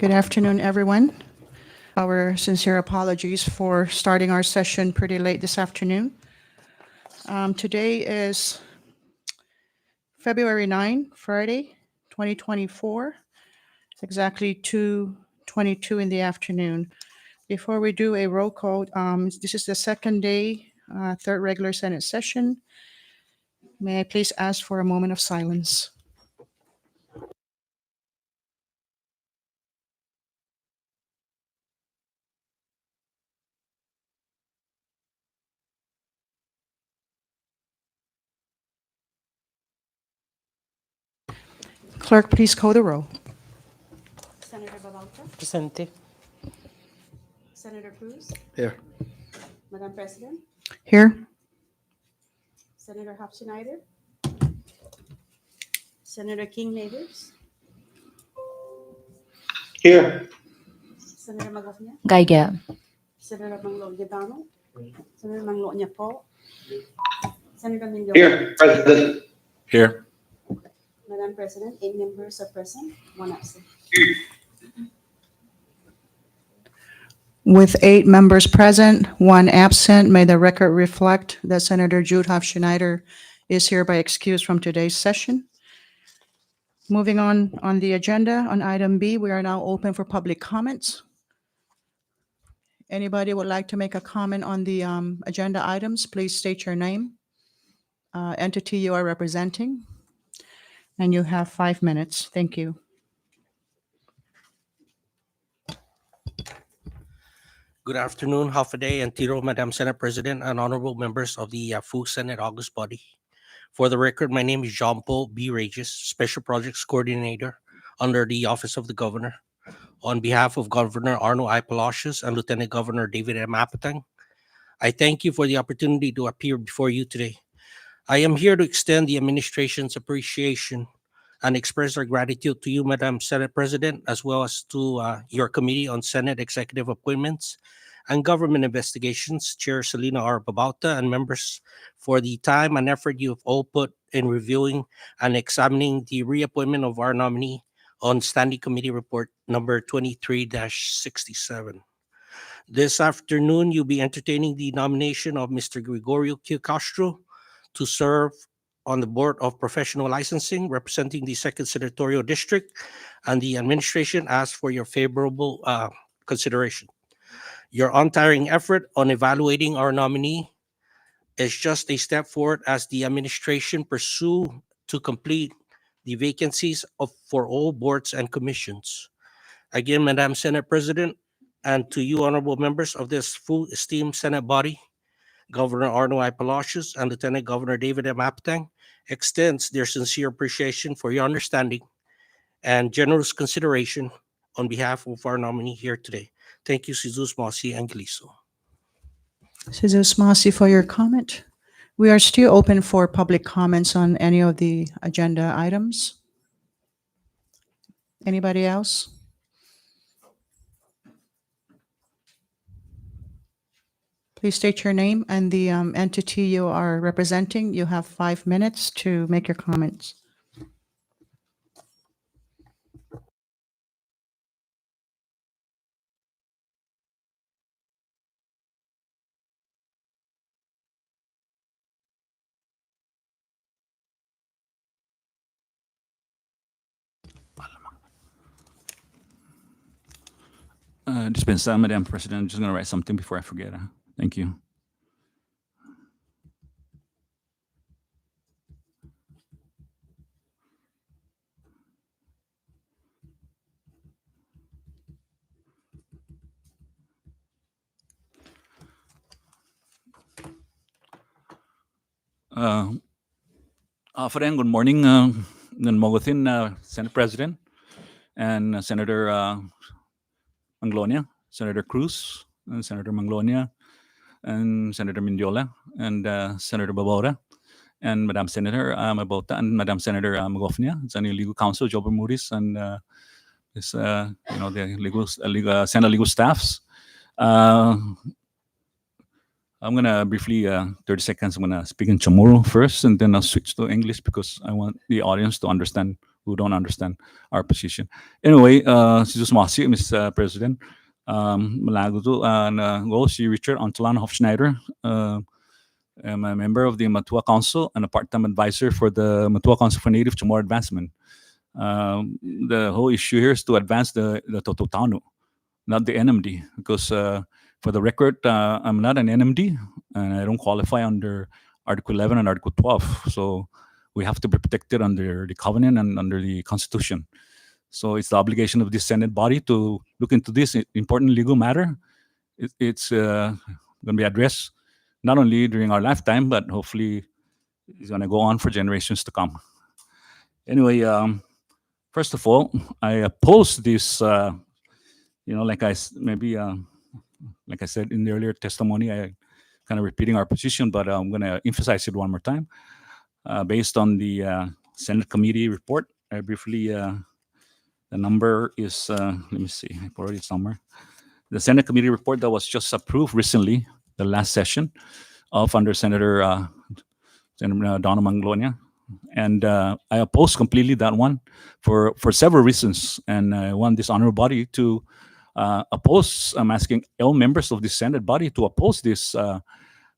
Good afternoon, everyone. Our sincere apologies for starting our session pretty late this afternoon. Today is February 9, Friday, 2024. It's exactly 2:22 in the afternoon. Before we do a roll call, this is the second day, third regular Senate session. May I please ask for a moment of silence? Clerk, please call the roll. Senator Babalta, Presente. Senator Cruz, Here. Madam President, Here. Senator Hofschneider, Senator King Natives, Here. Senator Magofnia, Geiger. Senator Manglonya Donald, Senator Manglonya Paul, Senator Mindoro. Here. President. Here. Madam President, 8 members are present, 1 absent. With 8 members present, 1 absent, may the record reflect that Senator Jude Hofschneider is hereby excused from today's session. Moving on the agenda, on item B, we are now open for public comments. Anybody would like to make a comment on the agenda items, please state your name, entity you are representing, and you have 5 minutes. Thank you. Good afternoon, half a day, and Tiro, Madam Senate President, and honorable members of the full Senate August body. For the record, my name is Jean Paul B. Regis, Special Projects Coordinator under the Office of the Governor. On behalf of Governor Arno I. Palacios and Lieutenant Governor David M. Apatang, I thank you for the opportunity to appear before you today. I am here to extend the administration's appreciation and express our gratitude to you, Madam Senate President, as well as to your Committee on Senate Executive Appointments and Government Investigations, Chair Selena R. Babauta, and members for the time and effort you have all put in reviewing and examining the reappointment of our nominee on Standing Committee Report number 23-67. This afternoon, you'll be entertaining the nomination of Mr. Gregorio Q. Castro to serve on the Board of Professional Licensing, representing the 2nd Senatorial District, and the administration asks for your favorable consideration. Your untiring effort on evaluating our nominee is just a step forward as the administration pursue to complete the vacancies for all boards and commissions. Again, Madam Senate President, and to you, honorable members of this full esteemed Senate body, Governor Arno I. Palacios and Lieutenant Governor David M. Apatang extends their sincere appreciation for your understanding and generous consideration on behalf of our nominee here today. Thank you, Jesus Masi Angeliso. Jesus Masi, for your comment. We are still open for public comments on any of the agenda items. Anybody else? Please state your name and the entity you are representing. You have 5 minutes to make your comments. Dispensa, Madam President. I'm just going to write something before I forget. Thank you. Good morning, Mogothin, Senate President, and Senator Manglonia, Senator Cruz, and Senator Manglonia, and Senator Mindiola, and Senator Babora, and Madam Senator Mabota, and Madam Senator Magofnia, and the Legal Counsel, Joe Bermudez, and the legal Senate legal staffs. I'm gonna briefly, 30 seconds, I'm gonna speak in Chamorro first, and then I'll switch to English because I want the audience to understand who don't understand our position. Anyway, si Masi, Mr. President, malago to, go si Richard Antolan Hofschneider. I'm a member of the Matua Council and a part-time advisor for the Matua Council for Native to More Advancement. The whole issue here is to advance the Tototano, not the NMD, because for the record, I'm not an NMD and I don't qualify under Article 11 and Article 12. So we have to be protected under the covenant and under the Constitution. So it's the obligation of this Senate body to look into this important legal matter. It's going to be addressed not only during our lifetime, but hopefully it's going to go on for generations to come. Anyway, first of all, I oppose this, like I said in the earlier testimony, I kind of repeating our position, but I'm going to emphasize it one more time. Based on the Senate committee report, I briefly, the number is, let me see, I put it somewhere. The Senate committee report that was just approved recently, the last session of under Senator Donna Manglonia. And I oppose completely that one for several reasons. And I want this honorable body to oppose. I'm asking all members of the Senate body to oppose this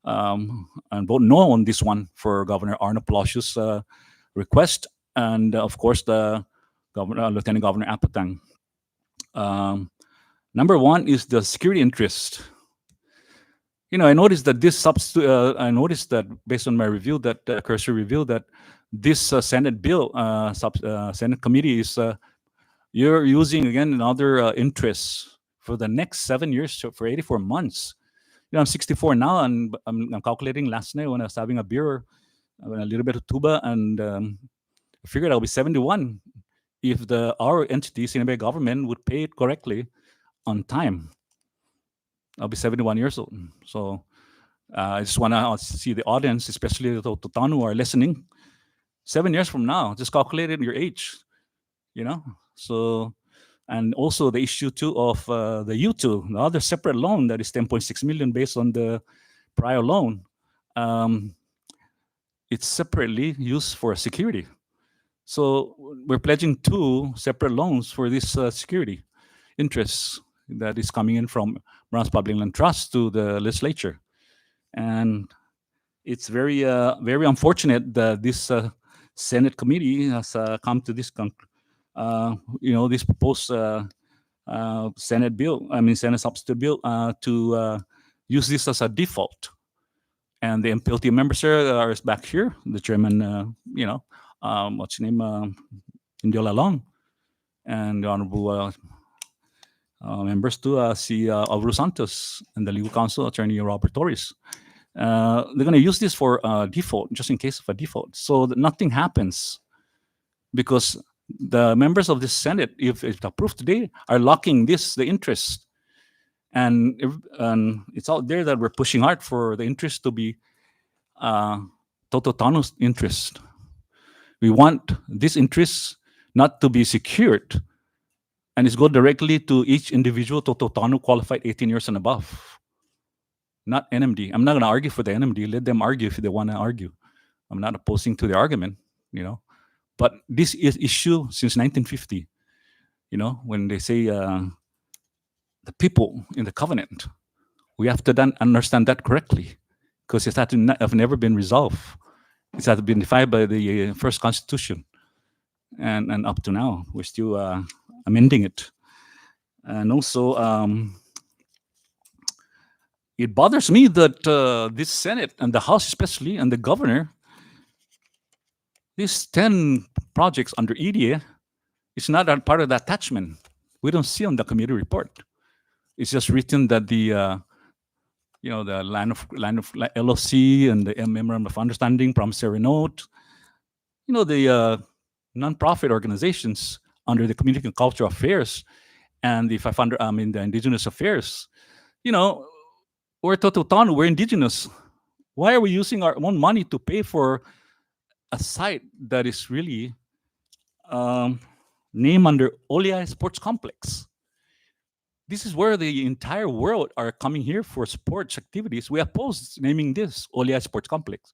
and vote no on this one for Governor Arno Palacios' request, and of course the Lieutenant Governor Apatang. Number one is the security interest. I noticed that this I noticed that based on my review, that cursory review, that this Senate bill, Senate committee is you're using again another interest for the next 7 years, so for 84 months. I'm 64 now, and I'm calculating last night when I was having a beer, a little bit of tuba, and I figured I'll be 71 if our entity, Sinabay government, would pay it correctly on time. I'll be 71 years old. So I just want to see the audience, especially the Totano who are listening, 7 years from now, just calculate your age, So, and also the issue too of the U2, the other separate loan that is 10.6 million based on the prior loan. It's separately used for security. So we're pledging 2 separate loans for this security interests that is coming in from Browns Public Land Trust to the legislature. And it's very, very unfortunate that this Senate committee has come to this this proposed Senate substitute bill to use this as a default. And the MPLT members are back here. The chairman, what's his name, Indiola Long, and the honorable members to see Alvaro Santos and the legal counsel, Attorney Robert Torres. They're going to use this for default, just in case of a default, so that nothing happens, because the members of the Senate, if it's approved today, are locking the interest. And it's out there that we're pushing hard for the interest to be Tototano's interest. We want this interest not to be secured, and it's go directly to each individual Tototano qualified 18 years and above, not NMD. I'm not going to argue for the NMD. Let them argue if they want to argue. I'm not opposing to the argument, But this is issue since 1950, when they say the people in the covenant, we have to then understand that correctly, because it have never been resolved. It has been defined by the first constitution, and up to now we're still amending it. And also, it bothers me that this Senate and the House especially, and the governor, these 10 projects under EDA, it's not a part of the attachment. We don't see on the committee report. It's just written that the land of LOC and the memorandum of understanding, promissory note, the nonprofit organizations under the Community and Cultural Affairs and the the Indigenous Affairs. We're Tototano, we're indigenous. Why are we using our own money to pay for a site that is really named under Oliai Sports Complex? This is where the entire world are coming here for sports activities. We oppose naming this Oliai Sports Complex,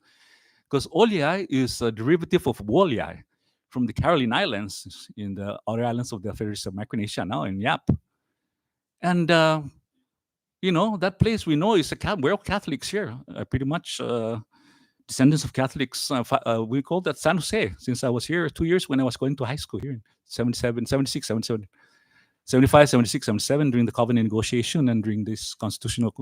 because Oliai is a derivative of Woliai, from the Caroline Islands in the outer islands of the Federation of Micronesia, now in Yap. And that place we know is we're all Catholics here, pretty much descendants of Catholics. We call that San Jose, since I was here 2 years when I was going to high school here in 77, 76, 77, 75, 76, 77, during the covenant negotiation and during this constitutional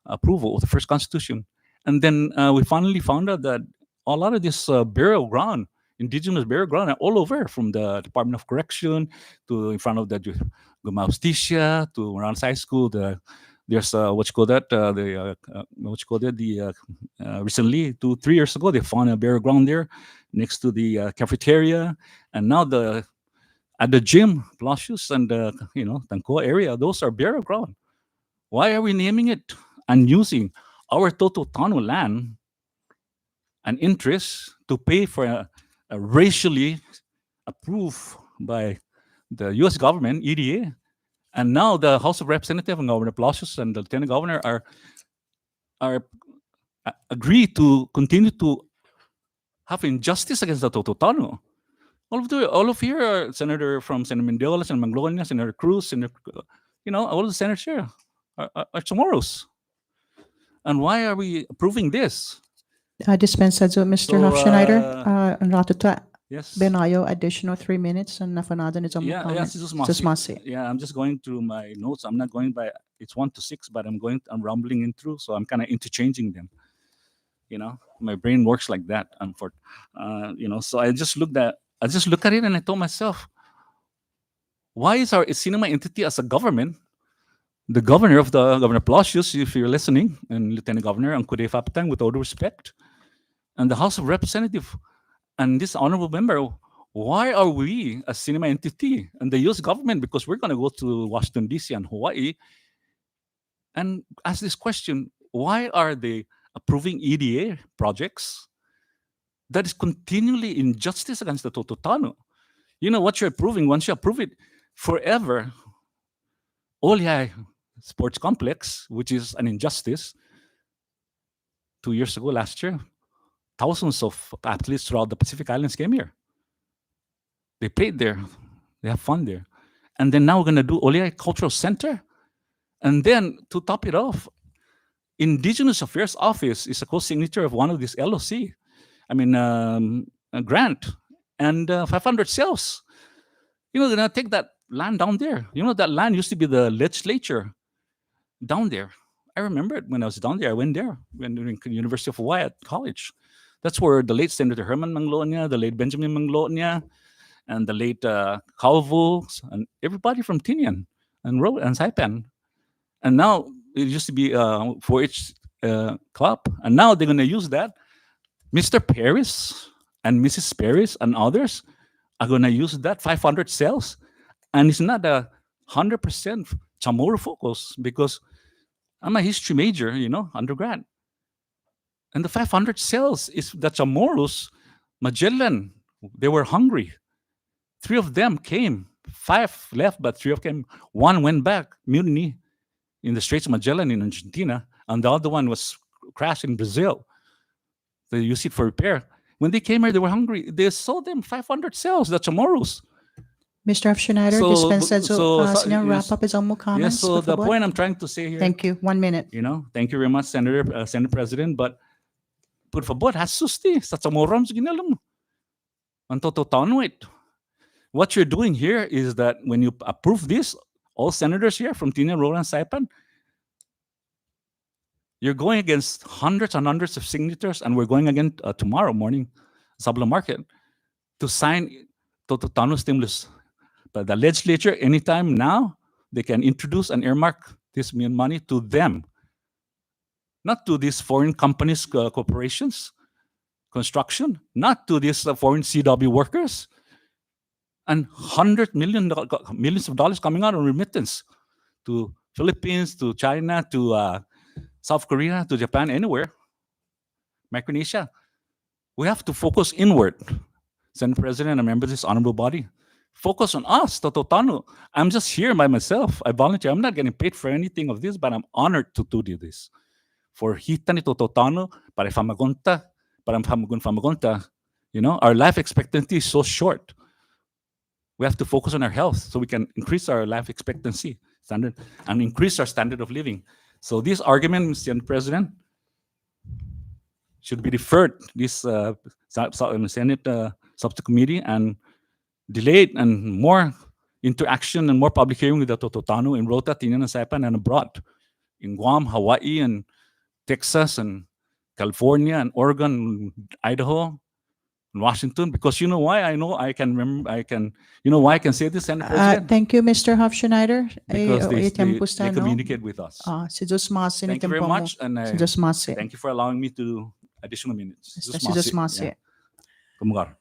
approval of the first constitution. And then we finally found out that a lot of this burial ground, indigenous burial ground, are all over, from the Department of Correction to in front of the Gumaustisha to around high school. There's recently 2-3 years ago they found a burial ground there next to the cafeteria, and now at the gym, Palacios and Tancoa area, those are burial ground. Why are we naming it and using our Tototano land and interest to pay for a racially approved by the U.S. government, EDA, and now the House of Representatives and Governor Palacios and the Lieutenant Governor are agree to continue to have injustice against the Tototano. All of here are Senator Mendiola, Senator Manglonia, Senator Cruz, all the senators here are Chamorros. And why are we approving this? Dispensa to Mr. Hofschneider. Ratata Yes. Benayo, additional 3 minutes, and nafanado ni Yeah, comment. yes, Masi. yeah, I'm just going through my notes. I'm not going by, it's 1 to 6, but I'm rumbling in through, so I'm kind of interchanging them. My brain works like that. So I just look at it and I told myself, why is our cinema entity as a government, the governor of the Governor Palacios, if you're listening, and Lieutenant Governor Angkude Faptang, with all due respect, and the House of Representatives, and this honorable member, why are we a cinema entity and the U.S. government? Because we're going to go to Washington, D.C. and Hawaii and ask this question, why are they approving EDA projects that is continually injustice against the Tototano? You know what you're approving, once you approve it, forever, Oliai Sports Complex, which is an injustice, 2 years ago, last year, thousands of athletes throughout the Pacific Islands came here. They played there. They have fun there. And then now we're going to do Oliai Cultural Center. And then to top it off, Indigenous Affairs Office is a co-signature of one of these LOC. A grant and 500 cells. They're going to take that land down there. That land used to be the legislature down there. I remember it when I was down there. I went there during the University of Hawaii at college. That's where the late Senator Herman Manglonia, the late Benjamin Manglonia, and the late Calvo, and everybody from Tinian and Saipan. And now it used to be 4-H club. And now they're going to use that. Mr. Paris and Mrs. Paris and others are going to use that 500 cells. And it's not a 100% Chamorro focus, because I'm a history major, undergrad. And the 500 cells is the Chamorros, Magellan, they were hungry. 3 of them came, 5 left, but 3 of them, 1 went back, mutiny in the Straits of Magellan in Argentina, and the other one was crashed in Brazil. They used it for repair. When they came here, they were hungry. They sold them 500 cells, the Chamorros. Mr. Hofschneider, dispensa to wrap up his own comments. Yes, so por the favor. point I'm trying to say here. Thank you. 1 minute. Thank you very much, Senator, Senate President, but por favor, hasusti sa Chamorros ginalam. Ang totoo it. What you're doing here is that when you approve this, all senators here from Tinian, Roran, Saipan, you're going against hundreds and hundreds of signatures, and we're going again tomorrow morning, Sabla Market, to sign Tototano stimulus. But the legislature, anytime now, they can introduce and earmark this money to them, not to these foreign companies, corporations, construction, not to these foreign CW workers, and millions of dollars coming out on remittance to Philippines, to China, to South Korea, to Japan, anywhere, Micronesia. We have to focus inward. Senate President and members of this honorable body, focus on us, Tototano. I'm just here by myself. I volunteer. I'm not getting paid for anything of this, but I'm honored to do this. For Hita ni Tototano, para Famagonta, Our life expectancy is so short. We have to focus on our health so we can increase our life expectancy standard and increase our standard of living. So this argument, Mr. President, should be referred this Senate subcommittee and delayed and more interaction and more public hearing with the Tototano in Rota, Tinian, and Saipan and abroad in Guam, Hawaii, and Texas, and California, and Oregon, Idaho, and Washington. Because you know why? I know I can remember. You know why I can say this, Senate President? Thank you, Mr. Hofschneider. Because they Itempusta, no? communicate with us. Si Diyos masi Thank you very much, and Si Diyos masi. thank you for allowing me to additional minutes. Si Diyos masi. Yeah. Kumugar.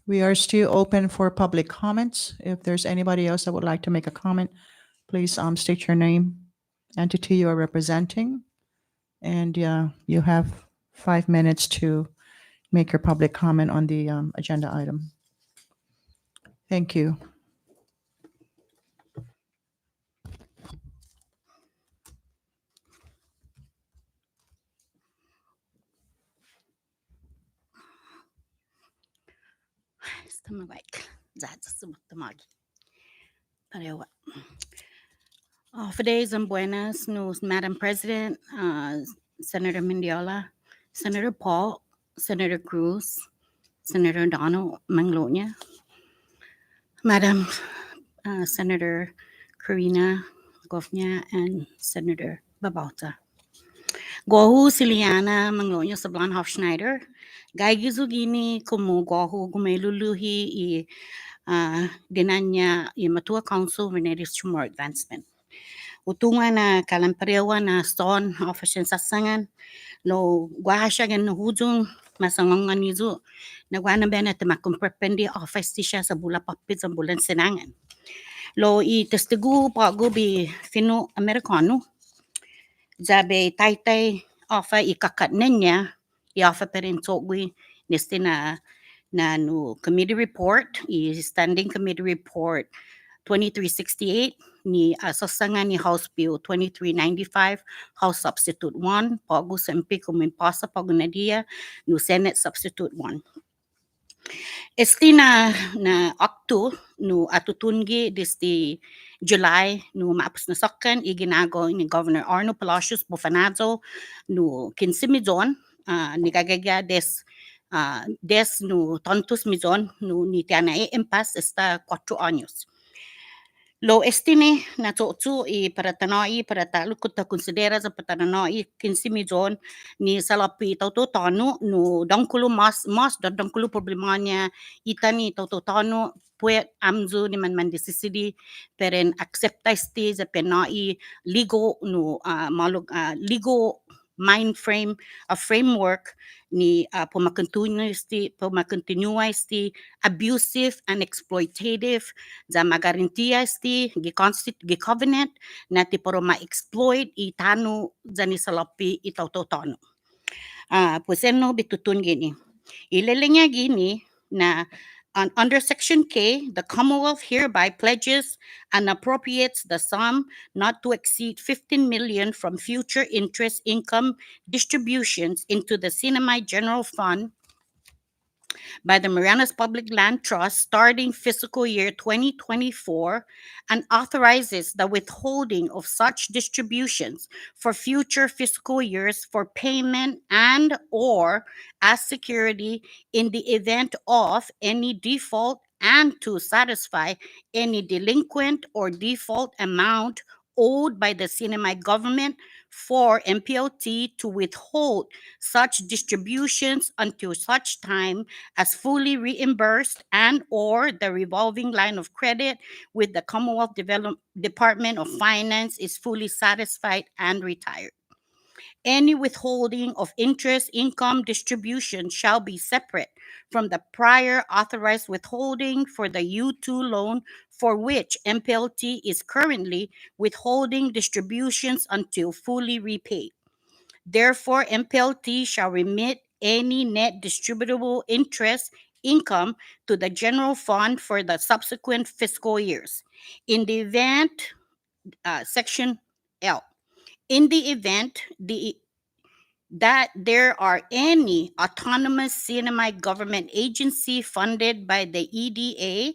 We are still open for public comments. If there's anybody else that would like to make a comment, please state your name, entity you are representing, and you have 5 minutes to make your public comment on the agenda item. Thank you. Stomach. That's stomach. Parewa. Fiday's and buenas news, Madam President, Senator Mendiola, Senator Paul, Senator Cruz, Senator Donald Manglonia, Madam Senator Karina Gofnia, and Senator Babauta. Gohu Siliana Manglonia Sablan Hofschneider, Gaigizugini Kumu Gohu Gumeluluhi Dinanya Matua Council Veneris Tumor Advancement. Utungan na kalamparewa na stone official sasangan lo guasha gan hujung masangongan nizo na guana bena temakong perpendi office siya sa bula papit sa bulan senangan lo I testigu pago bi fino americano zabe taytay offer ikakat nenya I offer perintogwi neste na no committee report standing committee report 2368 ni sasangan ni House Bill 2395 House Substitute 1 pago sa MP kumimpasa pago na dia no Senate Substitute 1 Esti na akto no atutungi desti July no maapos na sakkan iginago ni Governor Arno Palacios Bufanazo no 15 milyon ni gagaga des no tontos milyon no ni tiana impas esta 4 años. Lo estime na totoo para tanoi para talo ko ta considera sa patanoi 15 milyon ni salapi tano no dangkulo mas dangkulo problemanya itani tano puet amzo ni man desisidi peren accepta este sa penai ligo no ligo mind frame a framework ni pumakontinua este abusive and exploitative za magarantia este gi-covenant na ti poro ma-exploit itano za ni salapi itautotono. Pues no bitutun gini. Ilelenya gini na under Section K, the Commonwealth hereby pledges and appropriates the sum not to exceed 15 million from future interest income distributions into the Sinamay General Fund by the Marianas Public Land Trust starting fiscal year 2024 and authorizes the withholding of such distributions for future fiscal years for payment and or as security in the event of any default and to satisfy any delinquent or default amount owed by the Sinamay government for MPLT to withhold such distributions until such time as fully reimbursed and or the revolving line of credit with the Commonwealth Department of Finance is fully satisfied and retired. Any withholding of interest income distribution shall be separate from the prior authorized withholding for the U2 loan for which MPLT is currently withholding distributions until fully repaid. Therefore, MPLT shall remit any net distributable interest income to the general fund for the subsequent fiscal years. In the event, Section L, in the event that there are any autonomous semi-government agency funded by the EDA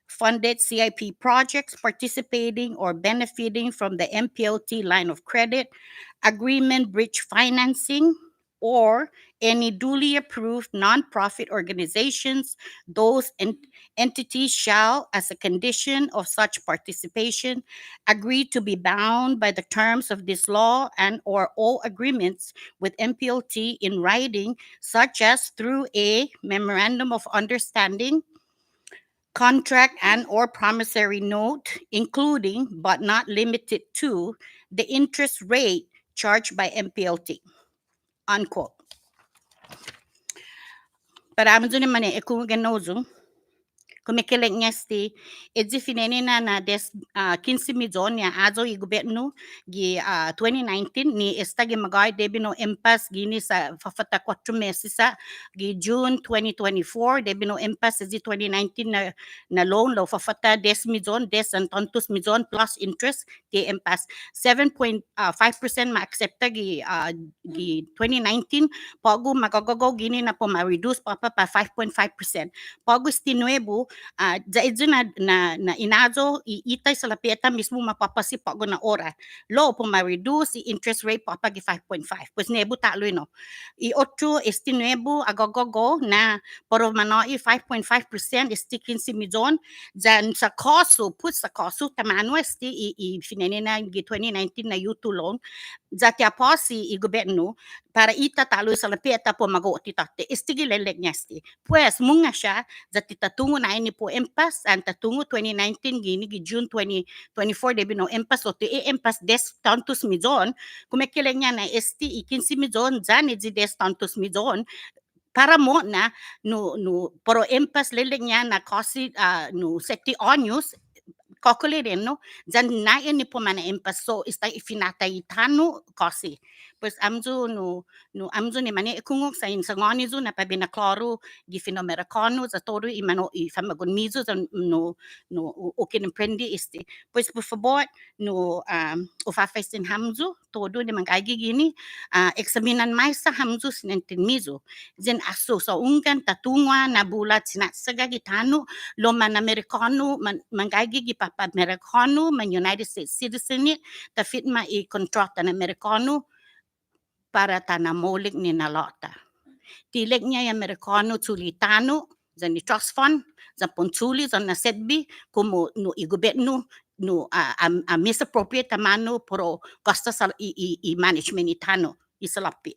funded CIP projects participating or benefiting from the MPLT line of credit, agreement bridge financing, or any duly approved nonprofit organizations. Those entities shall, as a condition of such participation, agree to be bound by the terms of this law and or all agreements with MPLT in writing, such as through a memorandum of understanding, contract and or promissory note, including but not limited to the interest rate charged by MPLT, unquote. Para mo naman kung ganozo, kumikiling niya finene na 15 milyon niya azo i gobyerno gi 2019 ni esta gi magay debino empas gini sa fafata 4 meses sa gi June 2024 debino empas sa 2019 na loan lo fafata 10 milyon 10 tantos milyon plus interest ti empas 7.5% ma-accepta gi 2019 pago magagago gini na po ma-reduce pa 5.5%. Pago nuevo dahil na inazo iitay sa lapieta mismo mapapasi pago na ora. Lo po ma-reduce interest rate papagi 5.5. Pues nebo talo no. I 8 nuevo agogogo na pero manoi 5.5% esti 15 milyon. Dyan sa kaso, put sa kaso, tamano esti finene na 2019 na U2 loan. Dati aposi i gobyerno para itatalo sa lapieta po mag-uoti tate. Esti gilelek niya esti. Pues munga siya dati tatungo na ini po empas ang tatungo 2019 gini gi June 2024 debi no empas o ti empas 10 tantos milyon kumekileng niya na esti 15 milyon dyan di 10 tantos milyon para mo na no pero empas leleng niya na kasi no seti onyos calculated no dyan na ini po man empas so ista ifinatay tano kasi pues amzo no amzo ni mani kungok sa ngani zo na pabinaklaro gi finoamericano za todo i mano i famagonizo no ukiniprendi este pues por favor no ufafesin hamzo todo ni mangagi gini examinan mais sa hamzo sinentimizo zen aso sa ungan tatungwa na bulat sinatsaga gitano lo man americano mangagi gi papa americano man United States citizen ni tafit ma i contract an americano para tanamolik ni nalota. Tilik niya yung Amerikano tulitano, sa ni trust fund, sa pontuli, sa nasedbi, kumo no igobetno, no misappropriate tamano, pero costa sa i-management itano, isalapi.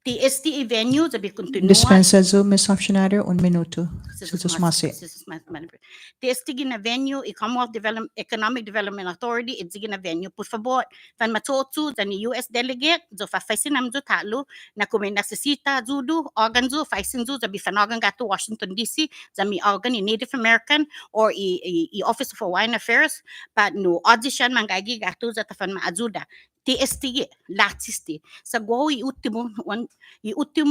Ti STE venue, sabi kontinua. Dispensa zo, Ms. Optionario, 1 minuto. Susmasi. Ti na venue, Commonwealth Economic Development Authority, itzigi na venue. Por favor, fan matotsu, sa ni US delegate, zo fafaisin namzo talo, na kung may nasisita zudo, organ zo, faisin zo, sabi fanogan gato Washington DC, sa mi organ i Native American, or i Office of Hawaiian Affairs, but no audition mangagi gato za tafan maazuda. TST latisti sa go i ultimo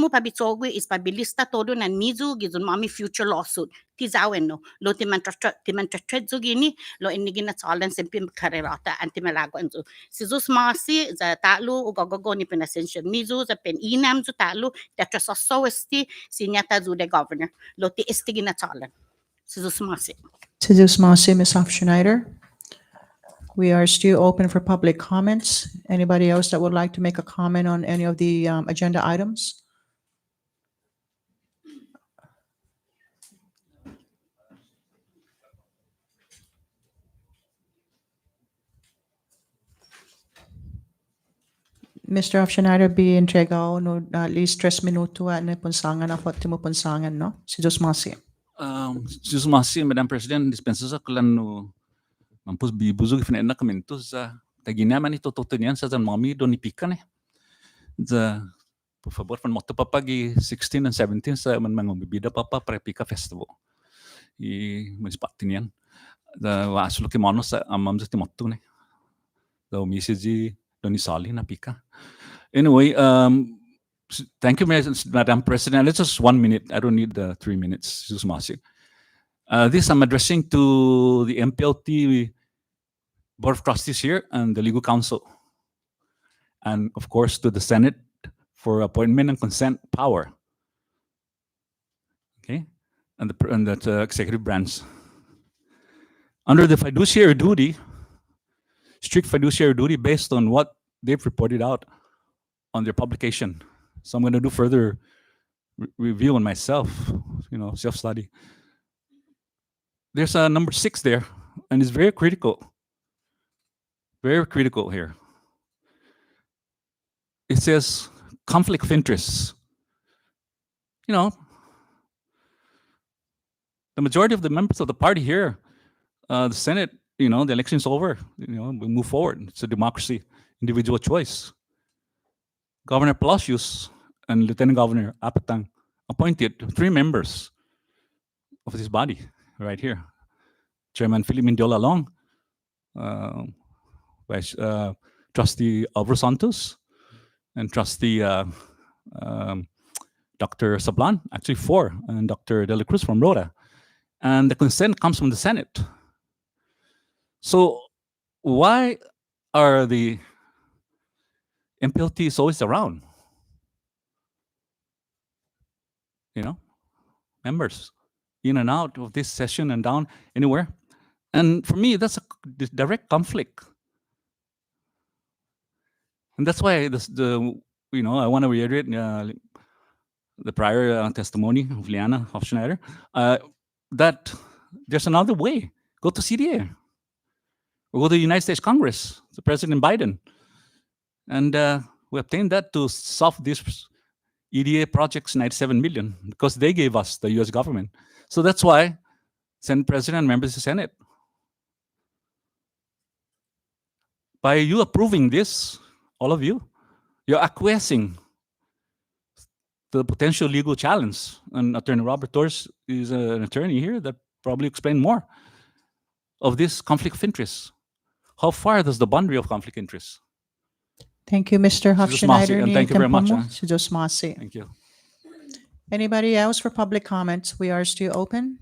pabitsogo is pabilista todo nan mizu gizun mami future lawsuit tizawen no lo timantrachet zo gini lo inigi na tsalan sempi karerata antimalago anzo sizus masi za talo ugogogo ni penasensyon mizu za pen inam zo talo tetrasoso esti sinyata zo de governor lo TST gina tsalan sizus masi Susmasi, Ms. Optionator. We are still open for public comments. Anybody else that would like to make a comment on any of the agenda items? Mr. Optionator, be entregao no at least 3 minuto at na punsangan na mo punsangan, no? Si Susmasi. Susmasi, Madam President, dispensa sa kalan no mampus bibuzog ifinaena kamentos sa tagina man ito niyan sa mami do nipikan za por favor fan moto papagi 16 and 17 sa man bibida papa prepika festival i municipality niyan da waslo ke mono sa amam sa timotto ne da message do ni sali na pika anyway thank you Madam President. It's just 1 minute. I don't need the 3 minutes. This I'm addressing to the MPLT Board of Trustees here and the Legal Counsel. And of course to the Senate for appointment and consent power. Okay, and the executive branch. Under the fiduciary duty, strict fiduciary duty based on what they've reported out on their publication. So I'm going to do further review on myself, self-study. There's a number 6 there, and it's very critical. Very critical here. It says conflict of interests. The majority of the members of the party here, the Senate, the election's over. We move forward. It's a democracy, individual choice. Governor Palacios and Lieutenant Governor Apatang appointed 3 members of this body right here. Chairman Philip Mindiola Long, Trustee Alvaro Santos, and Trustee Dr. Sablan, actually 4, and Dr. De La Cruz from Rota. And the consent comes from the Senate. So why are the MPLTs always around? Members in and out of this session and down anywhere. And for me, that's a direct conflict. And that's why I want to reiterate the prior testimony of Liana Hofschneider, that there's another way. Go to CDA or go to the United States Congress, to President Biden. And we obtained that to solve this EDA project's 97 million because they gave us the US government. So that's why Senate President and members of the Senate, by you approving this, all of you, you're acquiescing to the potential legal challenge. And Attorney Robert Torres is an attorney here that probably explain more of this conflict of interest. How far does the boundary of conflict of interest? Thank you, Mr. Masi, and Hofschneider. thank you very much, Masi. Thank you. Anybody else for public comments? We are still open.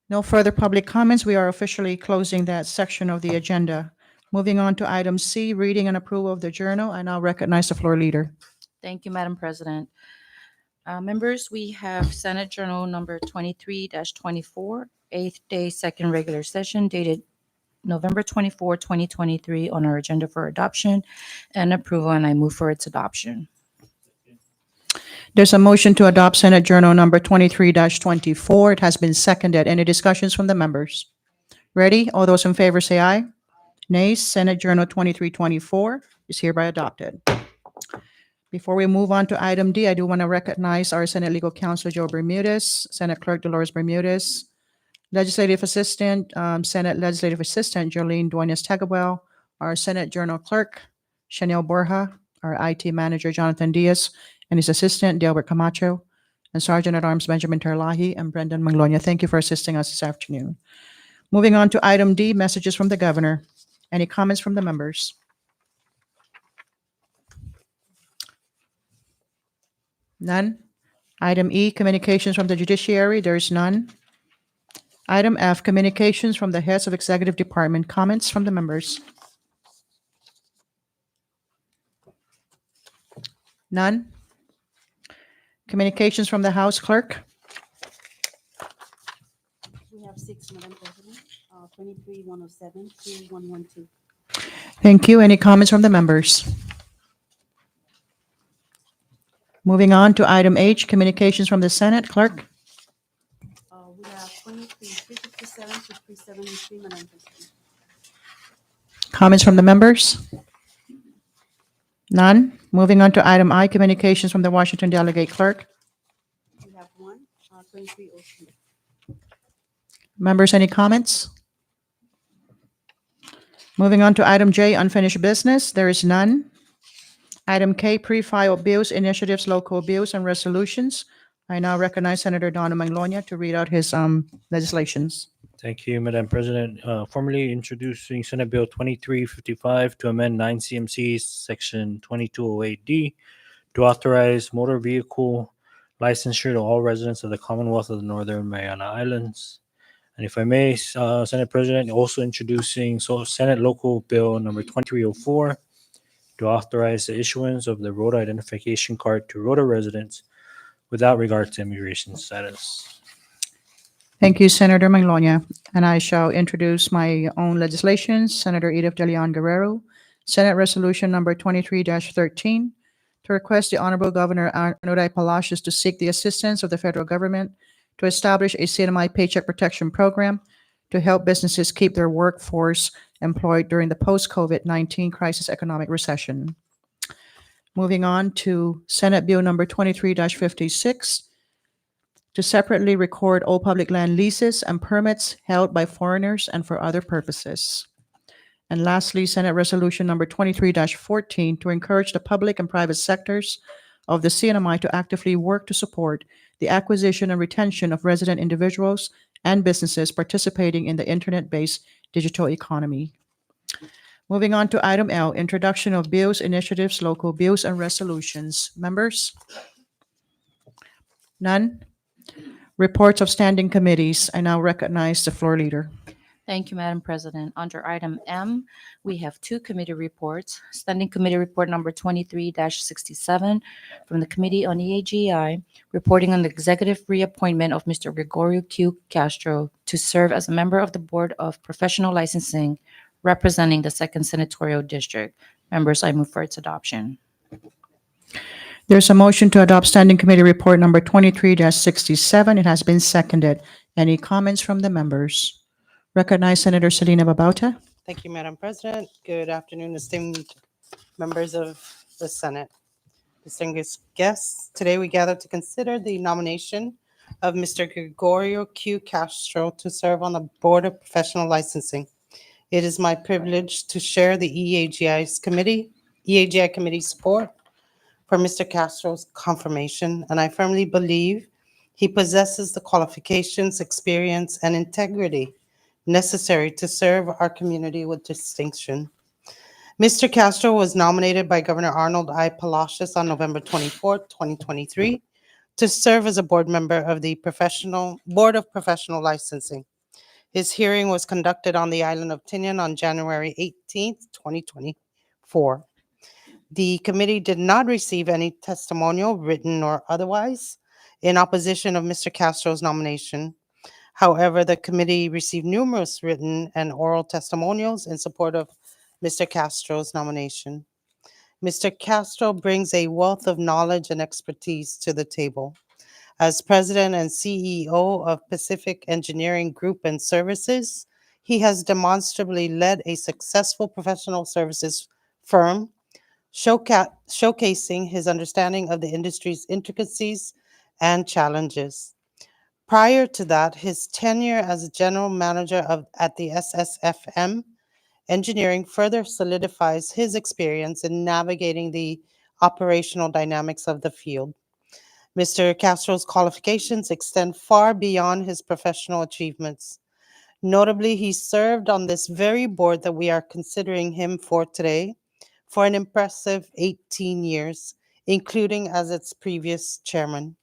No further public comments. We are officially closing that section of the agenda. Moving on to item C, reading and approval of the journal. I now recognize the floor leader. Thank you, Madam President. Members, we have Senate Journal number 23-24, 8th day, second regular session dated November 24, 2023 on our agenda for adoption and approval, and I move for its adoption. There's a motion to adopt Senate Journal number 23-24. It has been seconded. Any discussions from the members? Ready? All those in favor say aye. Nays. Senate Journal 23-24 is hereby adopted. Before we move on to item D, I do want to recognize our Senate Legal Counsel, Joe Bermudez, Senate Clerk Dolores Bermudez, Legislative Assistant, Senate Legislative Assistant, Jolene Duenas-Tagawell, our Senate Journal Clerk, Chanel Borja, our IT Manager, Jonathan Diaz, and his assistant, Delbert Camacho, and Sergeant at Arms Benjamin Terlahi and Brendan Manglonia. Thank you for assisting us this afternoon. Moving on to item D, messages from the governor. Any comments from the members? None. Item E, communications from the judiciary. There is none. Item F, communications from the heads of executive department. Comments from the members? None. Communications from the House Clerk. We have 6, Madam President, 23-107, 3-112. Thank you. Any comments from the members? Moving on to item H, communications from the Senate Clerk. We have 23-357 to 373, Madam President. Comments from the members? None. Moving on to item I, communications from the Washington Delegate Clerk. We have 1, 2302. Members, any comments? Moving on to item J, unfinished business. There is none. Item K, pre-filed bills, initiatives, local bills, and resolutions. I now recognize Senator Donna Manglonia to read out his legislations. Thank you, Madam President. Formally introducing Senate Bill 2355 to amend 9 CMC Section 2208D to authorize motor vehicle licensure to all residents of the Commonwealth of the Northern Mariana Islands. And if I may, Senate President, also introducing Senate Local Bill number 2304 to authorize the issuance of the Rota identification card to Rota residents without regard to immigration status. Thank you, Senator Manglona. And I shall introduce my own legislation, Senator Edith De Leon Guerrero, Senate Resolution Number 23-13, to request the Honorable Governor Anoday Palacios to seek the assistance of the federal government to establish a CNMI Paycheck Protection Program to help businesses keep their workforce employed during the post-COVID-19 crisis economic recession. Moving on to Senate Bill Number 23-56, to separately record all public land leases and permits held by foreigners and for other purposes. And lastly, Senate Resolution Number 23-14, to encourage the public and private sectors of the CNMI to actively work to support the acquisition and retention of resident individuals and businesses participating in the internet-based digital economy. Moving on to item L, introduction of bills, initiatives, local bills, and resolutions. Members? None? Reports of standing committees. I now recognize the floor leader. Thank you, Madam President. Under item M, we have two committee reports. Standing Committee Report Number 23-67 from the Committee on EAGI, reporting on the executive reappointment of Mr. Gregorio Q. Castro to serve as a member of the Board of Professional Licensing representing the Second Senatorial District. Members, I move for its adoption. There's a motion to adopt Standing Committee Report Number 23-67. It has been seconded. Any comments from the members? Recognize Senator Selena Babauta. Thank you, Madam President. Good afternoon, esteemed members of the Senate. Distinguished guests, today we gather to consider the nomination of Mr. Gregorio Q. Castro to serve on the Board of Professional Licensing. It is my privilege to share the EAGI committee support for Mr. Castro's confirmation, and I firmly believe he possesses the qualifications, experience, and integrity necessary to serve our community with distinction. Mr. Castro was nominated by Governor Arnold I. Palacios on November 24, 2023, to serve as a board member of the Board of Professional Licensing. His hearing was conducted on the island of Tinian on January 18, 2024. The committee did not receive any testimonial, written or otherwise, in opposition of Mr. Castro's nomination. However, the committee received numerous written and oral testimonials in support of Mr. Castro's nomination. Mr. Castro brings a wealth of knowledge and expertise to the table. As president and CEO of Pacific Engineering Group and Services, he has demonstrably led a successful professional services firm, showcasing his understanding of the industry's intricacies and challenges. Prior to that, his tenure as general manager at the SSFM Engineering further solidifies his experience in navigating the operational dynamics of the field. Mr. Castro's qualifications extend far beyond his professional achievements. Notably, he served on this very board that we are considering him for today for an impressive 18 years, including as its previous chairman.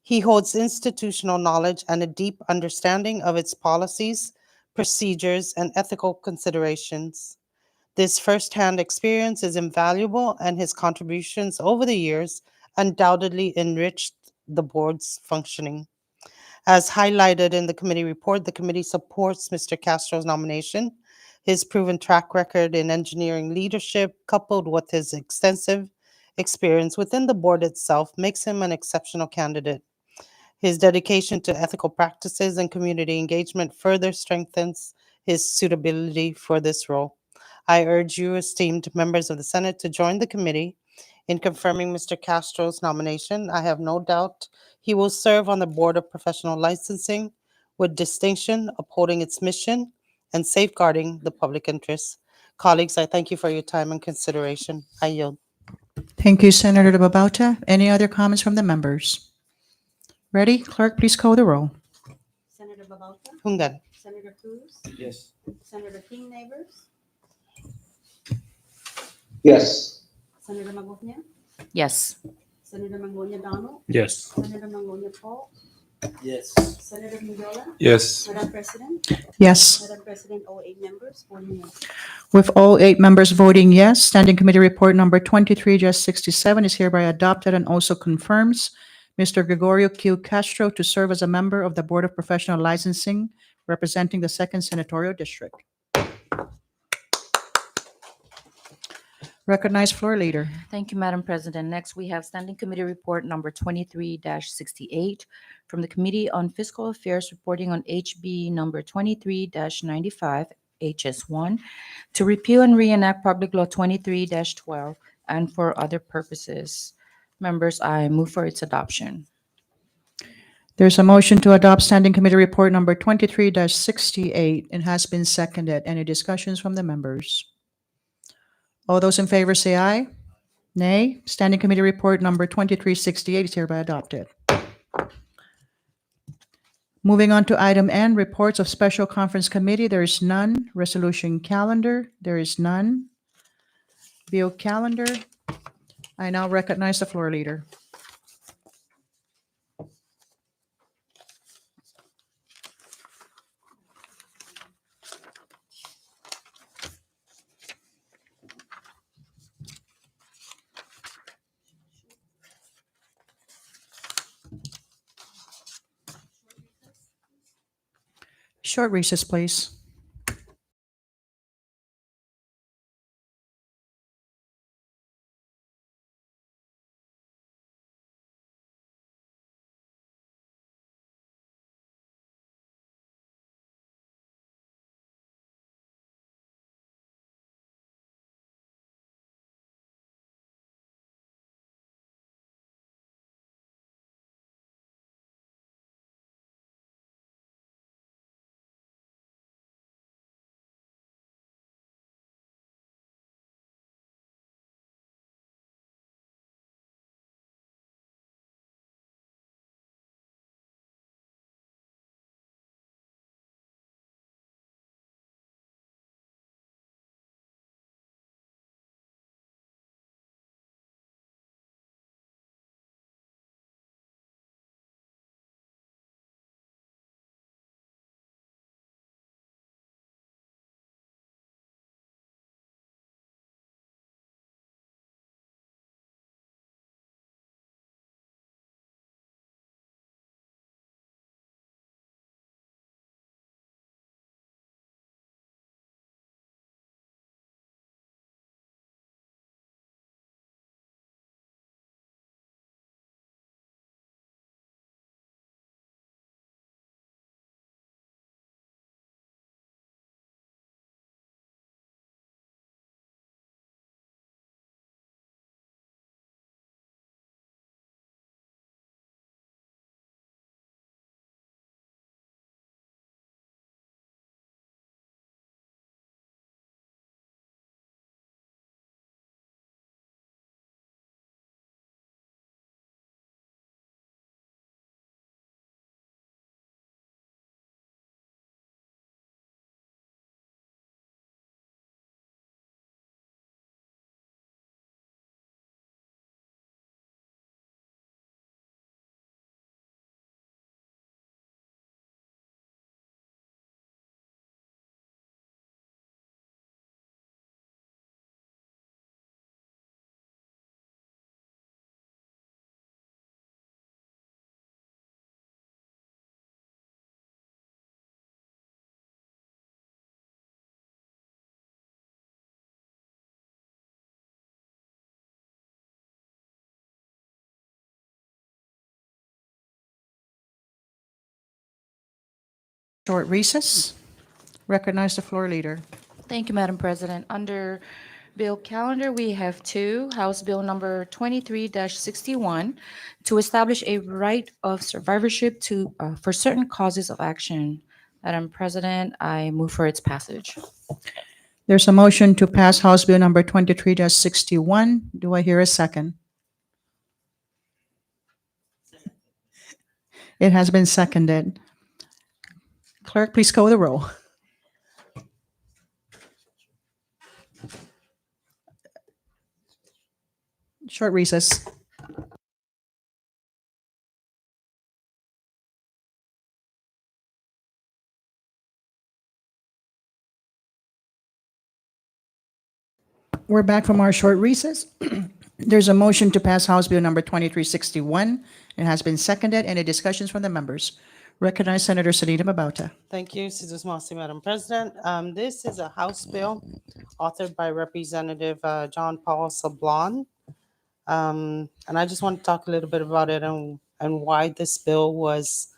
He holds institutional knowledge and a deep understanding of its policies, procedures, and ethical considerations. This firsthand experience is invaluable, and his contributions over the years undoubtedly enriched the board's functioning. As highlighted in the committee report, the committee supports Mr. Castro's nomination. His proven track record in engineering leadership, coupled with his extensive experience within the board itself, makes him an exceptional candidate. His dedication to ethical practices and community engagement further strengthens his suitability for this role. I urge you, esteemed members of the Senate, to join the committee in confirming Mr. Castro's nomination. I have no doubt he will serve on the Board of Professional Licensing with distinction, upholding its mission and safeguarding the public interest. Colleagues, I thank you for your time and consideration. I yield. Thank you, Senator Babauta. Any other comments from the members? Ready? Clerk, please call the roll. Senator Babauta, Hungan. Senator Cruz, Yes. Senator King Neighbors, Yes. Senator Magofnia, Yes. Senator Mangonia Donald, Yes. Senator Mangonia Paul, Yes. Senator Mendiola, Yes. Madam President, Yes. Madam President, all 8 members, voting yes. With all 8 members voting yes, Standing Committee Report number 23-67 is hereby adopted and also confirms Mr. Gregorio Q. Castro to serve as a member of the Board of Professional Licensing representing the Second Senatorial District. Recognized floor leader. Thank you, Madam President. Next, we have Standing Committee Report number 23-68 from the Committee on Fiscal Affairs reporting on HB number 23-95, HS1, to repeal and reenact Public Law 23-12 and for other purposes. Members, I move for its adoption. There's a motion to adopt Standing Committee Report number 23-68 and has been seconded. Any discussions from the members? All those in favor say aye. Nay. Standing Committee Report number 2368 is hereby adopted. Moving on to item N, reports of Special Conference Committee. There is none. Resolution calendar. There is none. Bill calendar. I now recognize the floor leader. Short recess, please. Short recess. Recognize the floor leader. Thank you, Madam President. Under Bill calendar, we have two, House Bill number 23-61, to establish a right of survivorship for certain causes of action. Madam President, I move for its passage. There's a motion to pass House Bill number 23-61. Do I hear a second? It has been seconded. Clerk, please call the roll. Short recess. We're back from our short recess. There's a motion to pass House Bill number 2361. It has been seconded. Any discussions from the members? Recognize Senator Salida Babauta. Thank you, Mrs. Mossy, Madam President. This is a House bill authored by Representative John Paul Sablon. And I just want to talk a little bit about it and why this bill was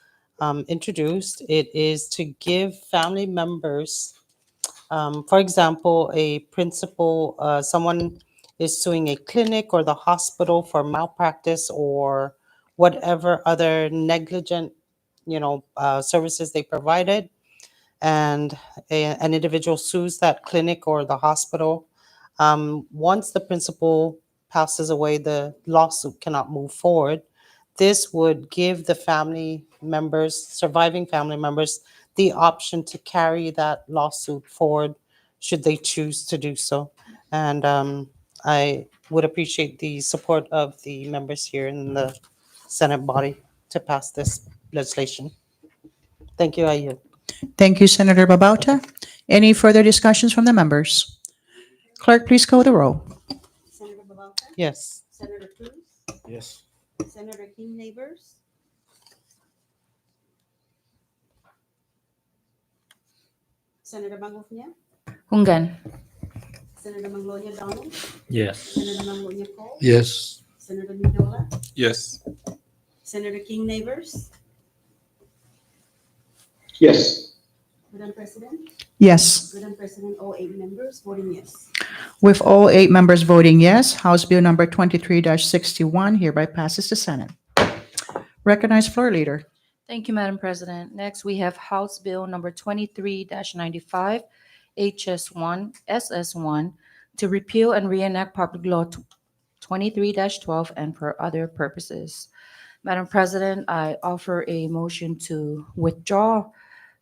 introduced. It is to give family members, for example, a principal, someone is suing a clinic or the hospital for malpractice or whatever other negligent, services they provided, and an individual sues that clinic or the hospital. Once the principal passes away, the lawsuit cannot move forward. This would give the family members, surviving family members, the option to carry that lawsuit forward should they choose to do so. And I would appreciate the support of the members here in the Senate body to pass this legislation. Thank you, I yield. Thank you, Senator Babauta. Any further discussions from the members? Clerk, please call the roll. Senator Babauta, Yes. Senator Cruz, Yes. Senator King Neighbors, Senator Mangofnia, Hungan. Senator Manglonia Donald, Yes. Senator Manglonia Cole, Yes. Senator Mindola, Yes. Senator King Neighbors, Yes. Madam President, Yes. Madam President, all 8 members voting yes. With all 8 members voting yes, House Bill number 23-61 hereby passes the Senate. Recognize floor leader. Thank you, Madam President. Next, we have House Bill number 23-95, HS1, SS1, to repeal and reenact Public Law 23-12 and for other purposes. Madam President, I offer a motion to withdraw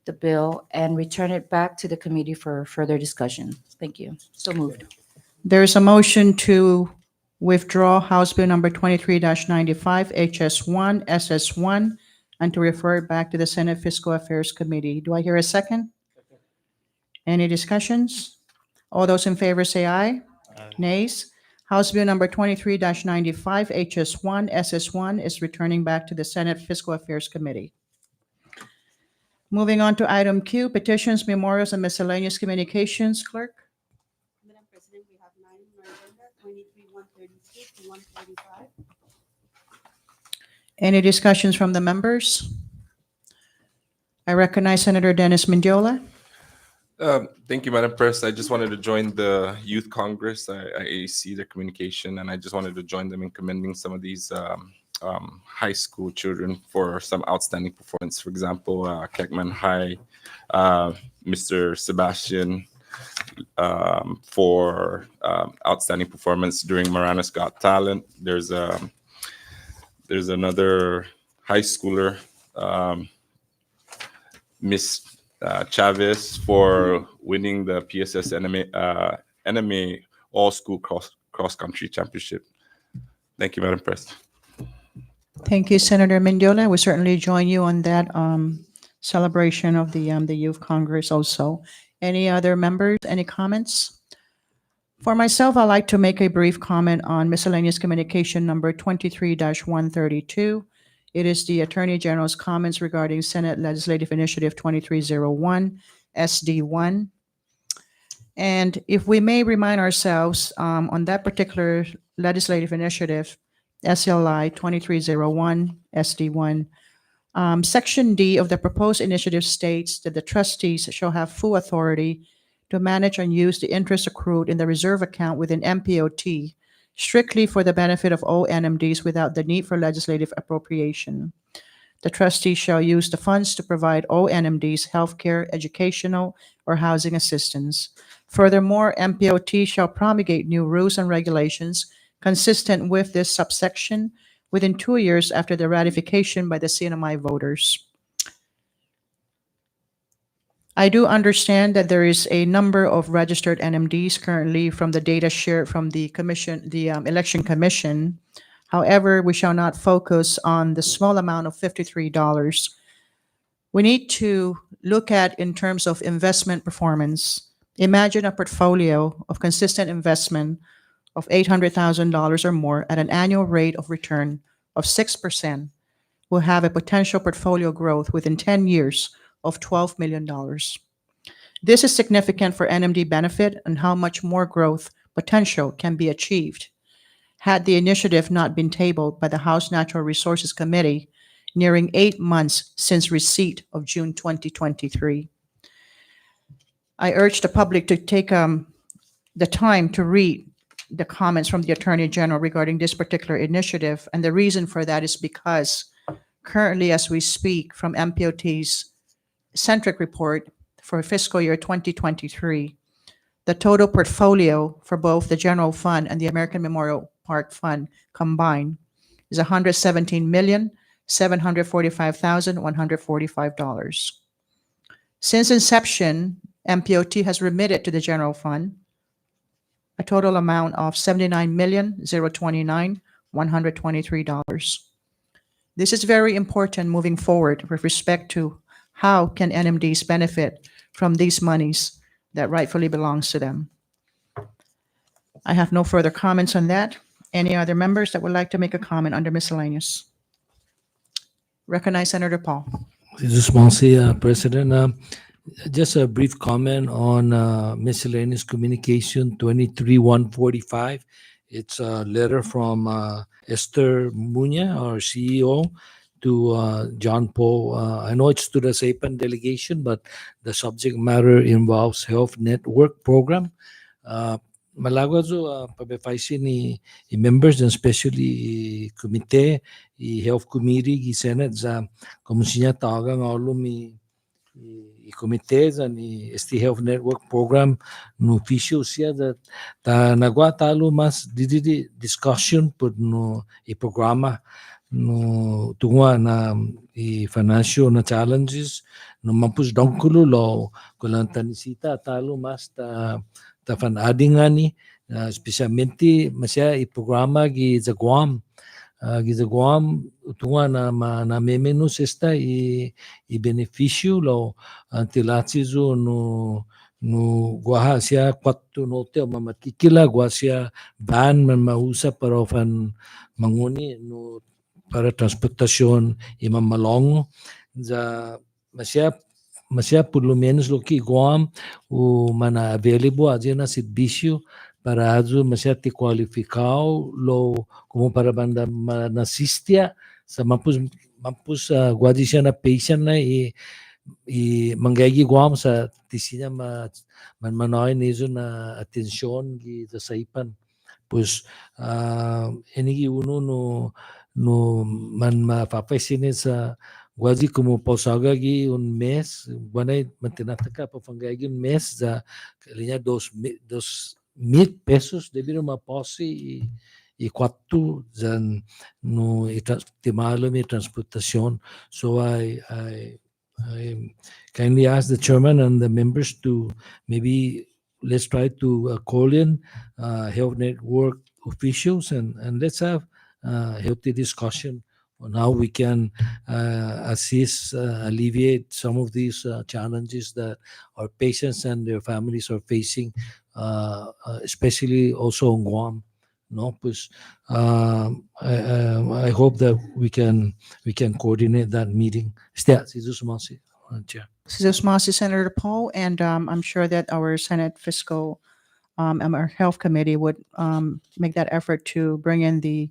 the bill and return it back to the committee for further discussion. Thank you. So moved. There is a motion to withdraw House Bill number 23-95, HS1, SS1, and to refer it back to the Senate Fiscal Affairs Committee. Do I hear a second? Any discussions? All those in favor say aye. Nays? House Bill number 23-95, HS1, SS1 is returning back to the Senate Fiscal Affairs Committee. Moving on to item Q, petitions, memorials, and miscellaneous communications. Clerk? Madam President, we have 9 on our agenda, 23-132 to 145. Any discussions from the members? I recognize Senator Dennis Mendiola. Thank you, Madam President. I just wanted to join the Youth Congress. I see their communication, and I just wanted to join them in commending some of these high school children for some outstanding performance. For example, Keckman High, Mr. Sebastian, for outstanding performance during Marana's Got Talent. There's another high schooler, Miss Chavez, for winning the PSS NMA All School Cross Country Championship. Thank you, Madam President. Thank you, Senator Mendiola. We certainly join you on that celebration of the Youth Congress also. Any other members, any comments? For myself, I'd like to make a brief comment on miscellaneous communication number 23-132. It is the Attorney General's comments regarding Senate Legislative Initiative 2301, SD1. And if we may remind ourselves on that particular legislative initiative, SLI 2301, SD1, Section D of the proposed initiative states that the trustees shall have full authority to manage and use the interest accrued in the reserve account within MPOT strictly for the benefit of all NMDs without the need for legislative appropriation. The trustees shall use the funds to provide all NMDs healthcare, educational, or housing assistance. Furthermore, MPOT shall promulgate new rules and regulations consistent with this subsection within 2 years after the ratification by the CNMI voters. I do understand that there is a number of registered NMDs currently from the data shared from the commission, the Election Commission. However, we shall not focus on the small amount of $53. We need to look at in terms of investment performance. Imagine a portfolio of consistent investment of $800,000 or more at an annual rate of return of 6% will have a potential portfolio growth within 10 years of $12 million. This is significant for NMD benefit and how much more growth potential can be achieved had the initiative not been tabled by the House Natural Resources Committee nearing 8 months since receipt of June 2023. I urge the public to take the time to read the comments from the Attorney General regarding this particular initiative. And the reason for that is because currently, as we speak, from MPOT's centric report for fiscal year 2023, the total portfolio for both the general fund and the American Memorial Park Fund combined is $117,745,145. Since inception, MPOT has remitted to the general fund a total amount of $79,029,123. This is very important moving forward with respect to how can NMDs benefit from these monies that rightfully belongs to them. I have no further comments on that. Any other members that would like to make a comment under miscellaneous? Recognize Senator Paul. This is Monsieur President. Just a brief comment on miscellaneous communication 23-145. It's a letter from Esther Muña, our CEO, to John Paul. I know it's to the SAPAN delegation, but the subject matter involves Health Network Program. Malagwazo pabefaisi ni members and especially committee, Health Committee, Senate za komisinya tawagan ngawlo i committees and the Health Network Program no official siya that ta nagwa talo mas didi discussion pud no i programa no tungwa na i financial na challenges no mampus dongkulo lo kulantanisita talo mas ta fan-adding nga ni especialmente masya i programa gi sa Guam tunga na memenus esta i beneficio lo antilatsizo no guaha siya 4 note o mamakikila gua siya van man mausa para fan manguni no para transportasyon i mamalongo za masya por lo menos lo que Guam o mana available aja na servicio para ajo masya ti qualificado lo como para banda nasistia sa mampus guadi siya na patient na i manggagi Guam sa tisinya manoy nizo na atensyon gi sa saipan pues enigi uno no man mapapaisin sa guadi como pausaga gi un mes guanay mantinataka pafanggagi un mes za kalinya 2,000 pesos debido maposi i 4 zan no timalo mi transportasyon. So I kindly ask the chairman and the members to maybe let's try to call in Health Network officials and let's have a healthy discussion on how we can assist, alleviate some of these challenges that our patients and their families are facing, especially also on Guam. No, pues, I hope that we can coordinate that meeting. Chair. Senator Paul, and I'm sure that our Senate Fiscal and our Health Committee would make that effort to bring in the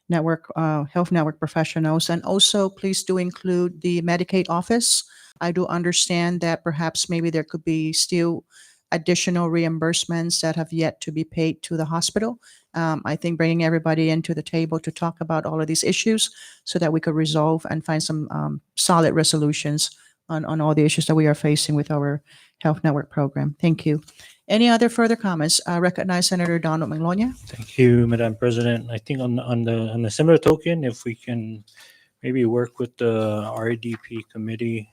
network, health network professionals. And also, please do include the Medicaid office. I do understand that perhaps maybe there could be still additional reimbursements that have yet to be paid to the hospital. I think bringing everybody into the table to talk about all of these issues so that we could resolve and find some solid resolutions on all the issues that we are facing with our health network program. Thank you. Any other further comments? I recognize Senator Donald Maglonia. Thank you, Madam President. I think on the similar token, if we can maybe work with the RDP committee,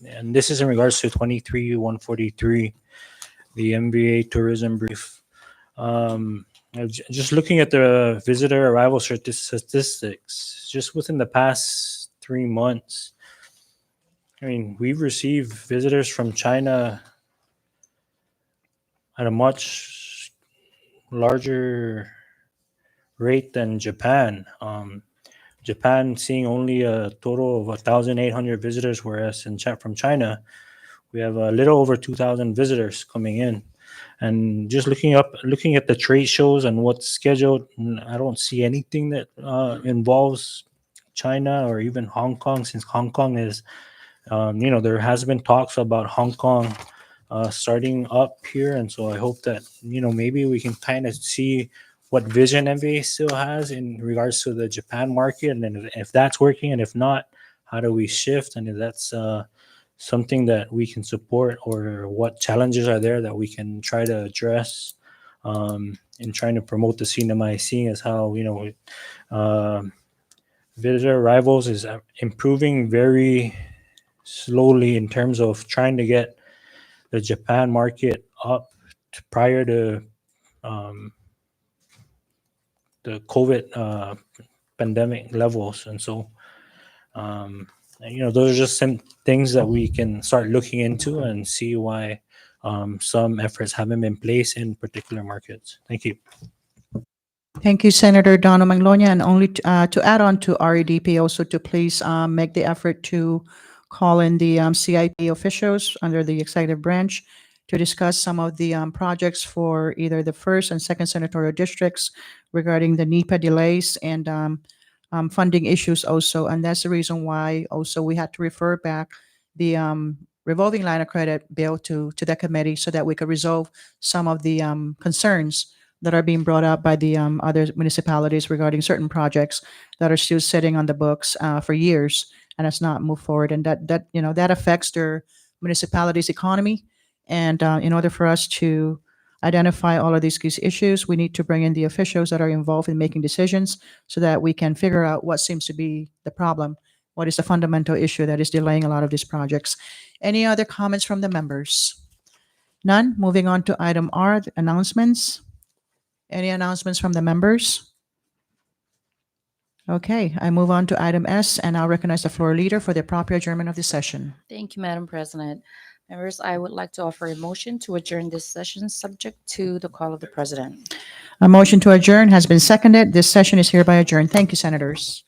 and this is in regards to 23-143, the MBA tourism brief. Just looking at the visitor arrival statistics, just within the past 3 months, I mean, we've received visitors from China at a much larger rate than Japan. Japan seeing only a total of 1,800 visitors, whereas from China, we have a little over 2,000 visitors coming in. And just looking at the trade shows and what's scheduled, I don't see anything that involves China or even Hong Kong, since Hong Kong is, there has been talks about Hong Kong starting up here. And so I hope that, maybe we can kind of see what vision MBA still has in regards to the Japan market. And then if that's working, and if not, how do we shift? And if that's something that we can support, or what challenges are there that we can try to address in trying to promote the cinema, seeing as how, visitor arrivals is improving very slowly in terms of trying to get the Japan market up prior to the COVID pandemic levels. And so, those are just some things that we can start looking into and see why some efforts haven't been placed in particular markets. Thank you. Thank you, Senator Dono Manglonia. And only to add on to REDP, also to please make the effort to call in the CIP officials under the executive branch to discuss some of the projects for either the first and second senatorial districts regarding the NEPA delays and funding issues also. And that's the reason why also we had to refer back the revolving line of credit bill to the committee so that we could resolve some of the concerns that are being brought up by the other municipalities regarding certain projects that are still sitting on the books for years and has not moved forward, and that affects their municipality's economy. And in order for us to identify all of these issues, we need to bring in the officials that are involved in making decisions so that we can figure out what seems to be the problem, what is the fundamental issue that is delaying a lot of these projects. Any other comments from the members? None. Moving on to item R, the announcements. Any announcements from the members? Okay, I move on to item S, and I'll recognize the floor leader for the proper adjournment of the session. Thank you, Madam President. Members, I would like to offer a motion to adjourn this session subject to the call of the president. A motion to adjourn has been seconded. This session is hereby adjourned. Thank you, senators.